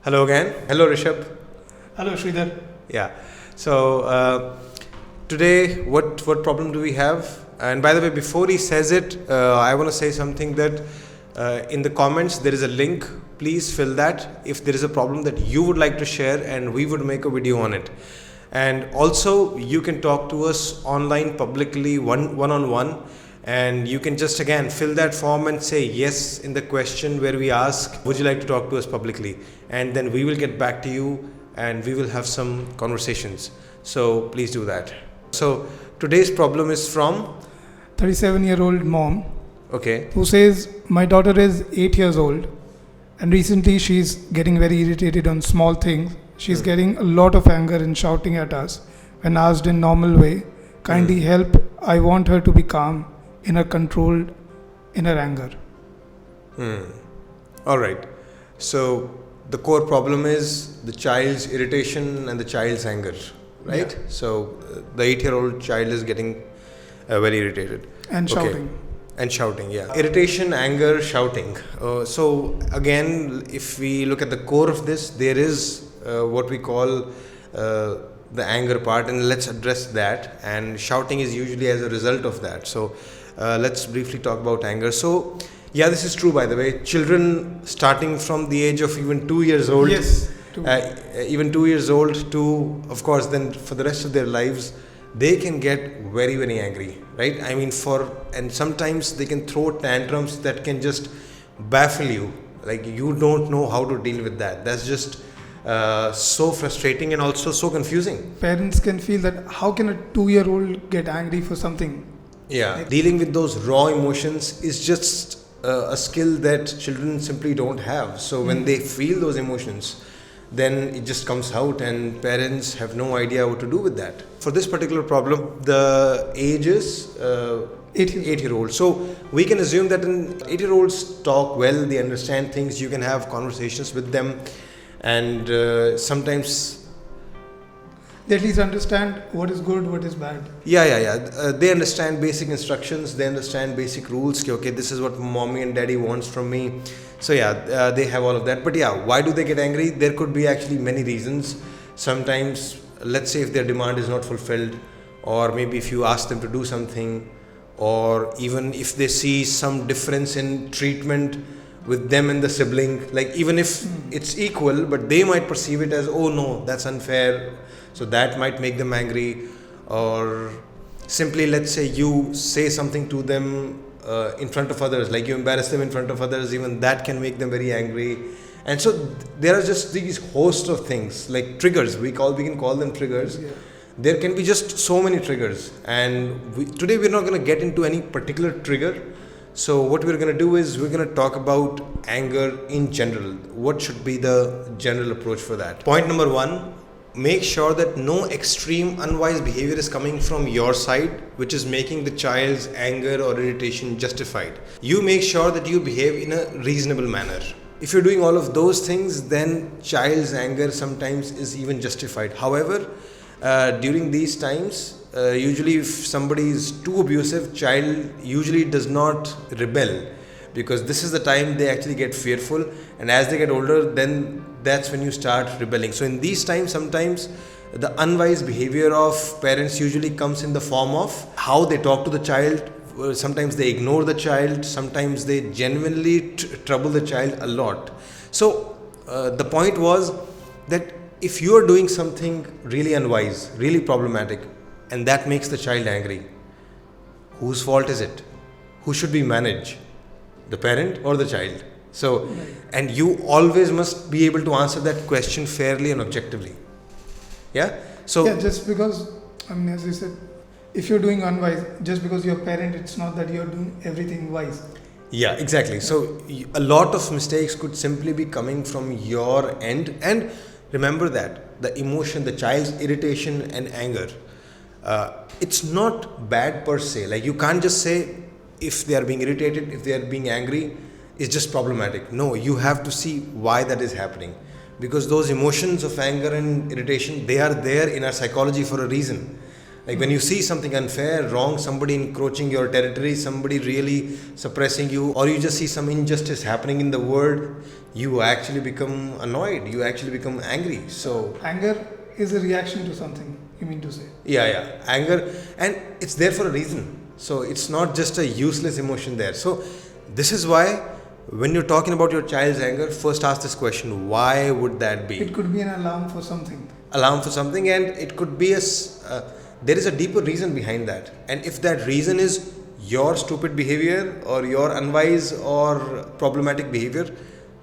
Hello again. Hello, Rishabh. Hello, Sridhar. Yeah. So today, what problem do we have? And by the way, before he says it, I want to say something that in the comments there is a link. Please fill that if there is a problem that you would like to share, and we would make a video on it. And also, you can talk to us online publicly, one on one. And you can just again fill that form and say yes in the question where we ask, would you like to talk to us publicly? And then we will get back to you and we will have some conversations. So please do that. So today's problem is from 37-year-old mom okay. who says, my daughter is 8 years old and recently she's getting very irritated on small things. She's getting a lot of anger and shouting at us when asked in normal way. Kindly help. I want her to be calm, in her controlled, in her anger. All right. So the core problem is the child's irritation and the child's anger, right? Yeah. So the 8-year-old child is getting very irritated. And shouting. And shouting, yeah. Irritation, anger, shouting. So again, if we look at the core of this, there is what we call the anger part, and let's address that. And shouting is usually as a result of that. So let's briefly talk about anger. So yeah, this is true, by the way. Children starting from the age of even 2 years old, Yes. even 2 years old to, of course, then for the rest of their lives, they can get very, very angry, right? I mean, and sometimes they can throw tantrums that can just baffle you. Like, you don't know how to deal with that. That's just so frustrating and also so confusing. Parents can feel that how can a 2-year-old get angry for something? Yeah, dealing with those raw emotions is just a skill that children simply don't have. So when they feel those emotions, then it just comes out and parents have no idea what to do with that. For this particular problem, the age is 8-year-old. So we can assume that 8-year-olds talk well, they understand things, you can have conversations with them, and sometimes They at least understand what is good, what is bad. Yeah. They understand basic instructions. They understand basic rules. Okay, this is what mommy and daddy wants from me. So yeah, they have all of that. But yeah, why do they get angry? There could be actually many reasons. Sometimes, let's say if their demand is not fulfilled, or maybe if you ask them to do something, or even if they see some difference in treatment with them and the sibling, like even if it's equal, but they might perceive it as, oh no, that's unfair. So that might make them angry. Or simply, let's say you say something to them in front of others, like you embarrass them in front of others, even that can make them very angry. And so there are just these host of things like triggers. We can call them triggers. Yeah. There can be just so many triggers, and today we're not going to get into any particular trigger. So what we're going to do is we're going to talk about anger in general. What should be the general approach for that? Point number 1, make sure that no extreme unwise behavior is coming from your side, which is making the child's anger or irritation justified. You make sure that you behave in a reasonable manner. If you're doing all of those things, then child's anger sometimes is even justified. However, during these times, usually if somebody is too abusive, child usually does not rebel, because this is the time they actually get fearful, and as they get older, then that's when you start rebelling. So in these times, sometimes the unwise behavior of parents usually comes in the form of how they talk to the child. Sometimes they ignore the child, sometimes they genuinely trouble the child a lot. So the point was that if you are doing something really unwise, really problematic, and that makes the child angry, whose fault is it? Who should we manage? The parent or the child? So, and you always must be able to answer that question fairly and objectively. Yeah? So, Yeah, just because, as you said, if you're doing unwise, just because you're a parent, it's not that you're doing everything wise. yeah, exactly. So, a lot of mistakes could simply be coming from your end. And remember that the emotion, the child's irritation and anger, it's not bad per se. Like, you can't just say if they are being irritated, if they are being angry, it's just problematic. No, you have to see why that is happening, because those emotions of anger and irritation, they are there in our psychology for a reason. Like when you see something unfair, wrong, somebody encroaching your territory, somebody really suppressing you, or you just see some injustice happening in the world, you actually become annoyed, you actually become angry. So anger is a reaction to something, you mean to say? yeah, anger, and it's there for a reason. So it's not just a useless emotion there. So this is why when you're talking about your child's anger, first ask this question: why would that be? It could be an alarm for something. Alarm for something, and it could be there is a deeper reason behind that. And if that reason is your stupid behavior or your unwise or problematic behavior,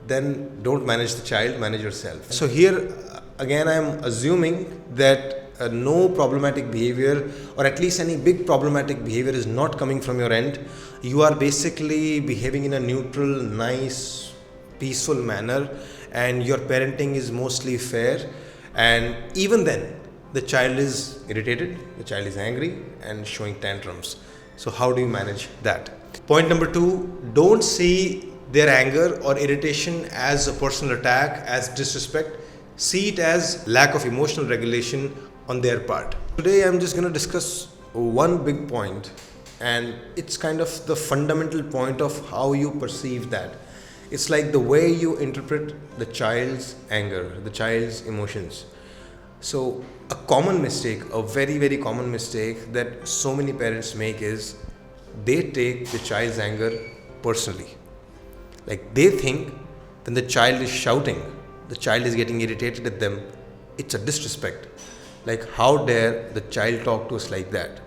then don't manage the child, manage yourself. So here again, I am assuming that no problematic behavior, or at least any big problematic behavior, is not coming from your end. You are basically behaving in a neutral, nice, peaceful manner, and your parenting is mostly fair. And even then, the child is irritated, the child is angry and showing tantrums. So how do you manage that? Point number 2, don't see their anger or irritation as a personal attack, as disrespect. See it as lack of emotional regulation on their part. Today I'm just going to discuss one big point, and it's kind of the fundamental point of how you perceive that. It's like the way you interpret the child's anger, the child's emotions. So a common mistake, a very, very common mistake that so many parents make is they take the child's anger personally. Like they think when the child is shouting, the child is getting irritated at them, it's a disrespect. Like how dare the child talk to us like that?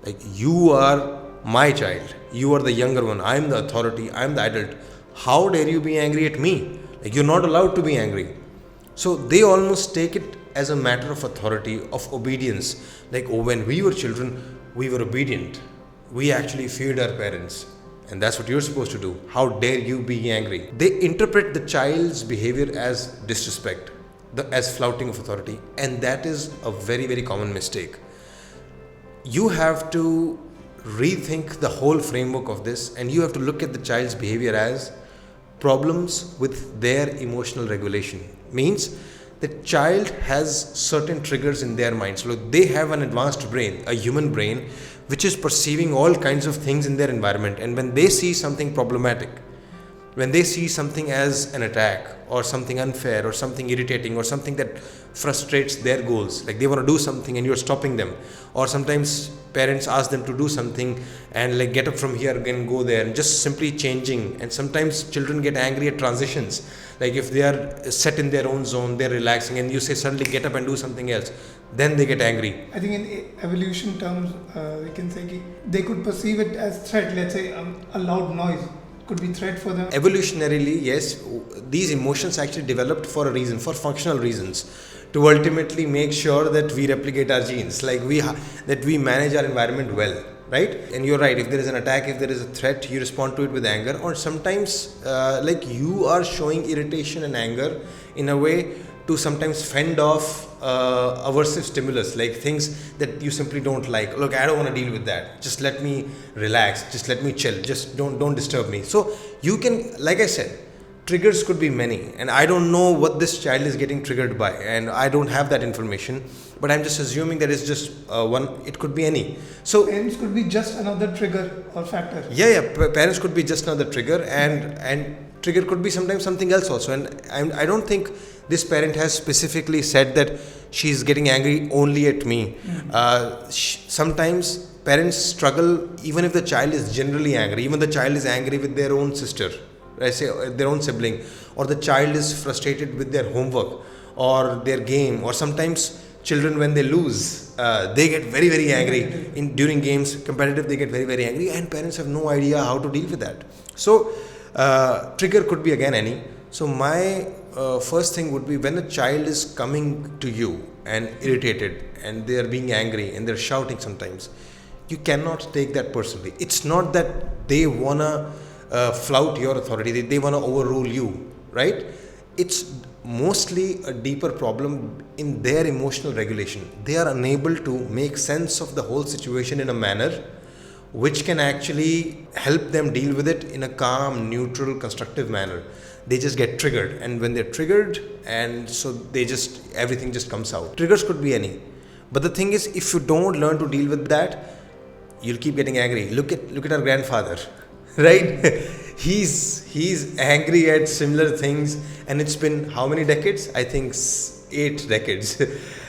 Like you are my child, you are the younger one, I am the authority, I am the adult. How dare you be angry at me? Like you're not allowed to be angry. So they almost take it as a matter of authority, of obedience. Like, oh, when we were children, we were obedient. We actually feared our parents. And that's what you're supposed to do. How dare you be angry? They interpret the child's behavior as disrespect, as flouting of authority. And that is a very, very common mistake. You have to rethink the whole framework of this, and you have to look at the child's behavior as problems with their emotional regulation. Means the child has certain triggers in their mind. So they have an advanced brain, a human brain, which is perceiving all kinds of things in their environment. And when they see something problematic, when they see something as an attack or something unfair or something irritating or something that frustrates their goals, like they want to do something and you're stopping them, or sometimes parents ask them to do something and like get up from here and go there, and just simply changing. And sometimes children get angry at transitions, like if they are set in their own zone, they're relaxing, and you say suddenly get up and do something else, then they get angry. I think in evolution terms, we can say they could perceive it as threat. Let's say a loud noise could be threat for them. Evolutionarily, yes, these emotions actually developed for a reason, for functional reasons, to ultimately make sure that we replicate our genes, like that we manage our environment well, right? And you're right, if there is an attack, if there is a threat, you respond to it with anger, or sometimes like you are showing irritation and anger in a way to sometimes fend off aversive stimulus, like things that you simply don't like. Look, I don't want to deal with that. Just let me relax. Just let me chill. Just don't disturb me. So you can, like I said, triggers could be many, and I don't know what this child is getting triggered by, and I don't have that information. But I'm just assuming that it's just one. It could be any. So parents could be just another trigger or factor. Yeah. Parents could be just another trigger, and trigger could be sometimes something else also. And I don't think this parent has specifically said that she's getting angry only at me. Sometimes parents struggle even if the child is generally angry. Even the child is angry with their own sister, I say their own sibling, or the child is frustrated with their homework or their game, or sometimes children, when they lose, they get very, very angry during games, competitive, they get very, very angry, and parents have no idea how to deal with that. So trigger could be again any. So my first thing would be, when a child is coming to you and irritated and they are being angry and they're shouting sometimes, you cannot take that personally. It's not that they wanna flout your authority, they wanna overrule you, right? It's mostly a deeper problem in their emotional regulation. They are unable to make sense of the whole situation in a manner which can actually help them deal with it in a calm, neutral, constructive manner. They just get triggered, and when they're triggered, and so everything just comes out. Triggers could be any, But the thing is, if you don't learn to deal with that, you'll keep getting angry. Look at our grandfather, right? he's angry at similar things, and it's been how many decades? I think 8 decades.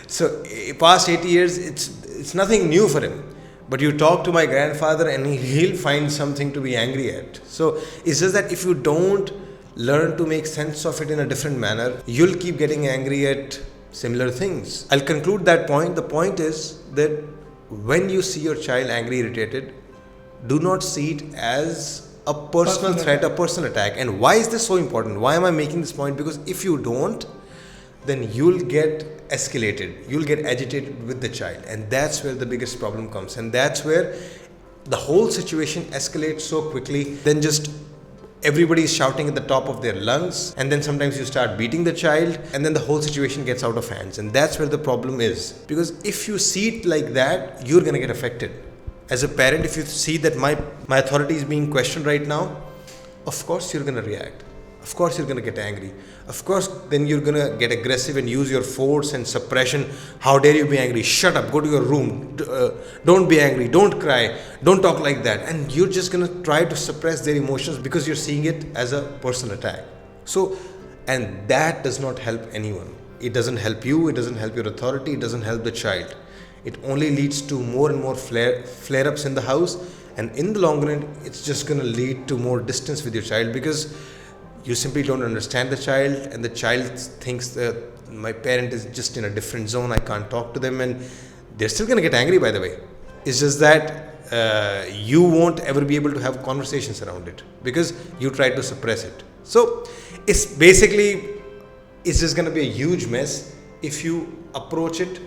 So past 80 years, it's nothing new for him. But you talk to my grandfather and he'll find something to be angry at. So it's just that if you don't learn to make sense of it in a different manner, you'll keep getting angry at similar things. I'll conclude that point. The point is that when you see your child angry, irritated, do not see it as a personal threat, a personal attack. And why is this so important? Why am I making this point? Because if you don't, then you'll get escalated, you'll get agitated with the child, and that's where the biggest problem comes, and that's where the whole situation escalates so quickly. Then just everybody is shouting at the top of their lungs, and then sometimes you start beating the child, and then the whole situation gets out of hands, and that's where the problem is. Because if you see it like that, you're going to get affected. As a parent, if you see that my authority is being questioned right now, of course you're going to react. Of course you're going to get angry. Of course then you're going to get aggressive and use your force and suppression. How dare you be angry? Shut up, go to your room. Don't be angry, don't cry, don't talk like that. And you're just going to try to suppress their emotions because you're seeing it as a personal attack. So, and that does not help anyone. It doesn't help you, it doesn't help your authority, it doesn't help the child. It only leads to more and more flare-ups in the house, and in the long run it's just going to lead to more distance with your child, because you simply don't understand the child, and the child thinks that my parent is just in a different zone, I can't talk to them, and they're still going to get angry, by the way. It's just that you won't ever be able to have conversations around it because you try to suppress it. So it's just going to be a huge mess if you approach it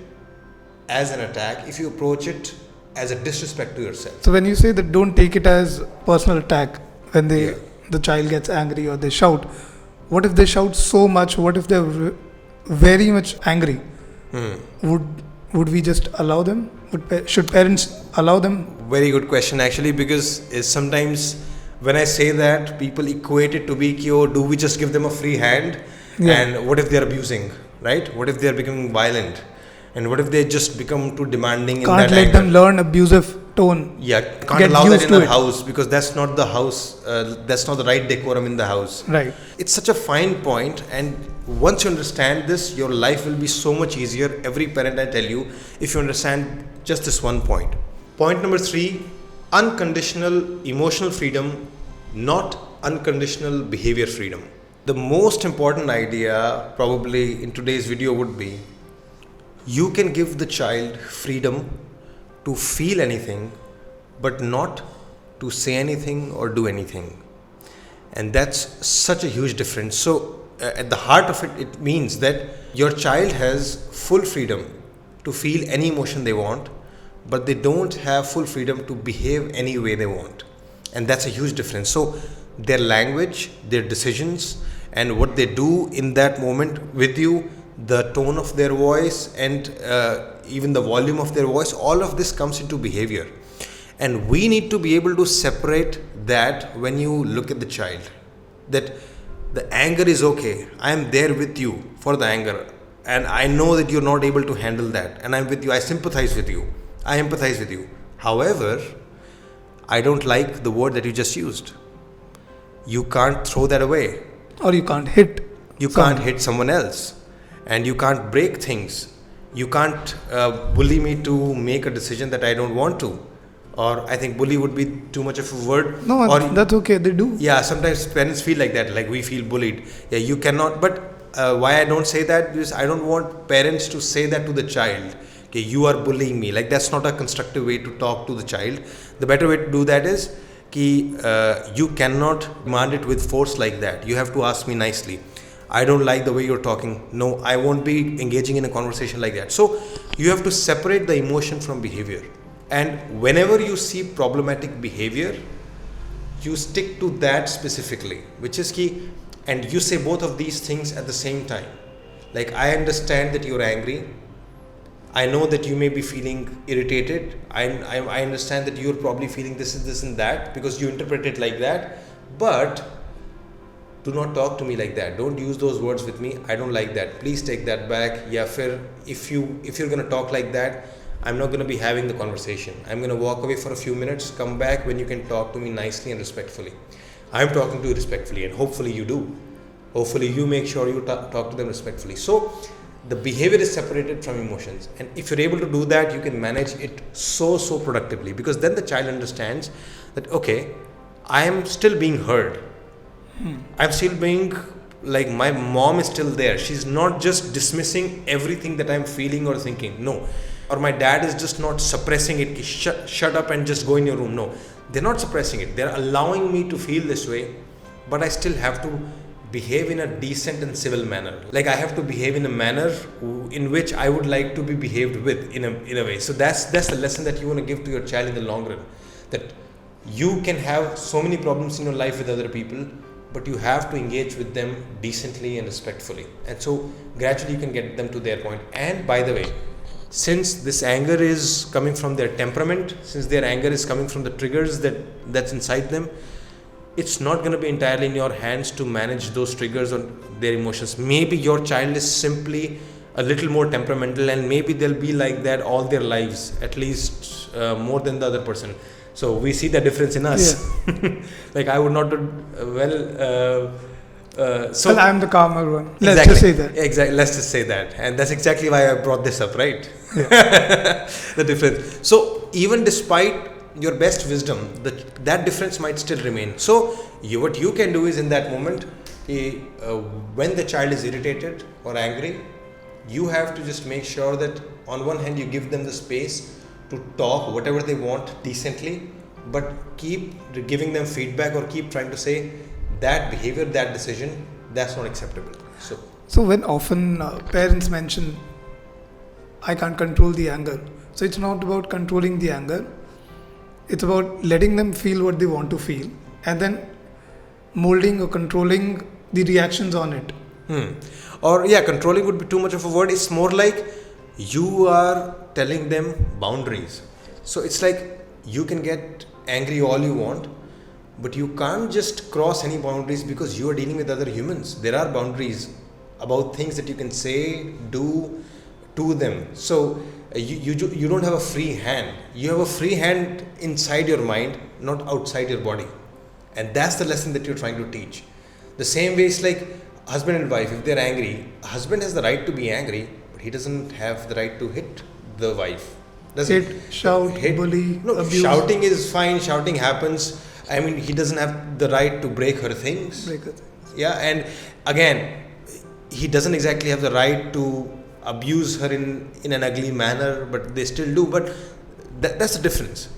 as an attack, if you approach it as a disrespect to yourself. So when you say that don't take it as personal attack when the child gets angry or they shout, what if they shout so much? What if they're very much angry? Would we just allow them? Should parents allow them? Very good question actually, because sometimes when I say that, people equate it to be, do we just give them a free hand? Yeah. And what if they're abusing, right? What if they're becoming violent? And what if they just become too demanding? Can't let them learn abusive tone. Yeah, can't allow that in the house, because that's not the house, that's not the right decorum in the house. Right. It's such a fine point, and once you understand this, your life will be so much easier. Every parent, I tell you, if you understand just this one point. Point number 3, unconditional emotional freedom, not unconditional behavior freedom. The most important idea probably in today's video would be, you can give the child freedom to feel anything, but not to say anything or do anything. And that's such a huge difference. So at the heart of it, it means that your child has full freedom to feel any emotion they want, but they don't have full freedom to behave any way they want. And that's a huge difference. So their language, their decisions, and what they do in that moment with you, the tone of their voice, and even the volume of their voice, all of this comes into behavior. And we need to be able to separate that when you look at the child, that the anger is okay. I am there with you for the anger, and I know that you're not able to handle that, and I'm with you. I sympathize with you. I empathize with you. However, I don't like the word that you just used. You can't throw that away. Or you can't hit. You can't hit someone else. And you can't break things. You can't bully me to make a decision that I don't want to. Or I think bully would be too much of a word. No, that's okay. They do. Yeah, sometimes parents feel like that, like we feel bullied. Yeah, you cannot. But why I don't say that is I don't want parents to say that to the child. Okay, you are bullying me. Like, that's not a constructive way to talk to the child. The better way to do that is you cannot demand it with force like that. You have to ask me nicely. I don't like the way you're talking. No, I won't be engaging in a conversation like that. So you have to separate the emotion from behavior. And whenever you see problematic behavior, you stick to that specifically, which is key. And you say both of these things at the same time. Like, I understand that you're angry. I know that you may be feeling irritated. I understand that you're probably feeling this and that because you interpret it like that. But do not talk to me like that. Don't use those words with me. I don't like that. Please take that back. Yeah, fair. If you're gonna talk like that, I'm not gonna be having the conversation. I'm gonna walk away for a few minutes. Come back when you can talk to me nicely and respectfully. I'm talking to you respectfully, and hopefully you do. Hopefully you make sure you talk to them respectfully. So the behavior is separated from emotions, and if you're able to do that, you can manage it so productively, because then the child understands that, okay, I am still being heard. I'm still being, like, my mom is still there. She's not just dismissing everything that I'm feeling or thinking. No. Or my dad is just not suppressing it. Shut up and just go in your room. No. They're not suppressing it. They're allowing me to feel this way, but I still have to behave in a decent and civil manner. Like, I have to behave in a manner in which I would like to be behaved with in a way. So that's the lesson that you want to give to your child in the long run. That you can have so many problems in your life with other people, but you have to engage with them decently and respectfully. And so gradually you can get them to their point. And by the way, since this anger is coming from their temperament, since their anger is coming from the triggers that's inside them, it's not going to be entirely in your hands to manage those triggers or their emotions. Maybe your child is simply a little more temperamental, and maybe they'll be like that all their lives, at least more than the other person. So we see the difference in us. Yeah. Like, I would not do well, I'm the calmer one. Let's just say that. Exactly. Let's just say that. And that's exactly why I brought this up, right? Yeah. The difference. So even despite your best wisdom, that difference might still remain. So what you can do is, in that moment, when the child is irritated or angry, you have to just make sure that on one hand you give them the space to talk whatever they want decently, but keep giving them feedback or keep trying to say that behavior, that decision, that's not acceptable. So when often parents mention, I can't control the anger. So it's not about controlling the anger. It's about letting them feel what they want to feel, and then molding or controlling the reactions on it. Or controlling would be too much of a word. It's more like you are telling them boundaries. So it's like, you can get angry all you want, but you can't just cross any boundaries, because you are dealing with other humans. There are boundaries about things that you can say, do to them. So you don't have a free hand. You have a free hand inside your mind, not outside your body. And that's the lesson that you're trying to teach. The same way, it's like husband and wife. If they're angry, husband has the right to be angry, but he doesn't have the right to hit the wife. Shout, bully, no, abuse. Shouting is fine. Shouting happens. I mean, he doesn't have the right to break her things. Yeah, and again, he doesn't exactly have the right to abuse her in an ugly manner, but they still do. But that's the difference.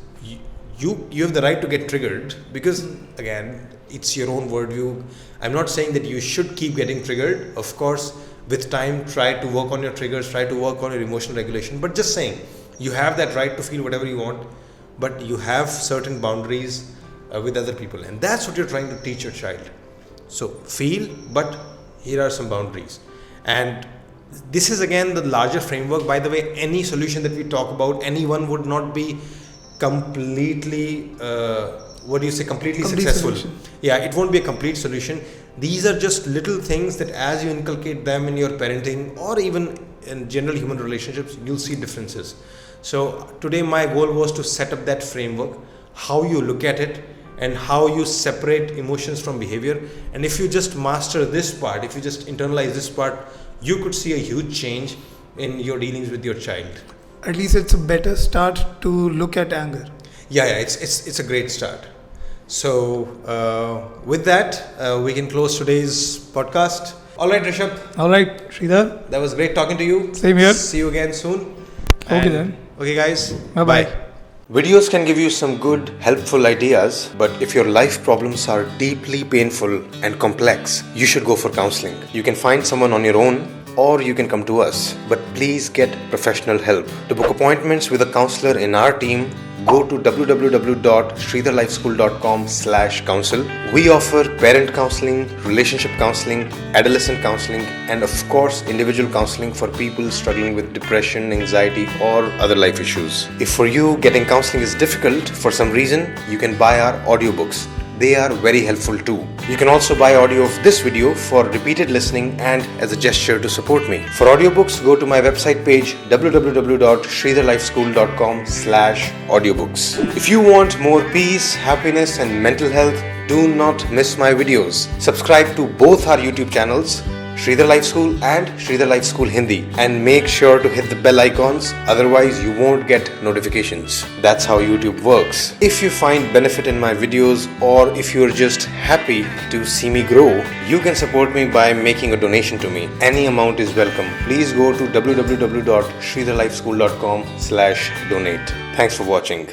You have the right to get triggered, because again, it's your own worldview. I'm not saying that you should keep getting triggered. Of course, with time, try to work on your triggers, try to work on your emotional regulation. But just saying, you have that right to feel whatever you want, but you have certain boundaries with other people, and that's what you're trying to teach your child. So feel, but here are some boundaries. And this is again the larger framework. By the way, any solution that we talk about, anyone would not be completely completely successful. Solution. Yeah, it won't be a complete solution. These are just little things that as you inculcate them in your parenting, or even in general human relationships, you'll see differences. So today my goal was to set up that framework, how you look at it, and how you separate emotions from behavior. And if you just master this part, if you just internalize this part, you could see a huge change in your dealings with your child. At least it's a better start to look at anger. Yeah, it's a great start. So with that, we can close today's podcast. All right, Rishabh. All right, Sridhar. That was great talking to you. Same here. See you again soon. Okay then. Okay, guys. Bye-bye. Videos can give you some good, helpful ideas, but if your life problems are deeply painful and complex, you should go for counseling. You can find someone on your own, or you can come to us, but please get professional help. To book appointments with a counselor in our team, go to www.sridharlifeschool.com/counsel. We offer parent counseling, relationship counseling, adolescent counseling, and of course individual counseling for people struggling with depression, anxiety, or other life issues. If for you getting counseling is difficult for some reason, you can buy our audiobooks. they are very helpful too. You can also buy audio of this video for repeated listening and as a gesture to support me. For audiobooks, go to my website page www.sridharlifeschool.com/audiobooks. If you want more peace, happiness and mental health, do not miss my videos. Subscribe to both our YouTube channels, Sridhar Life School and Sridhar Life School Hindi, and make sure to hit the bell icons, otherwise you won't get notifications. That's how YouTube works. If you find benefit in my videos, or if you're just happy to see me grow, you can support me by making a donation to me. Any amount is welcome. Please go to www.sridharlifeschool.com/donate. Thanks for watching.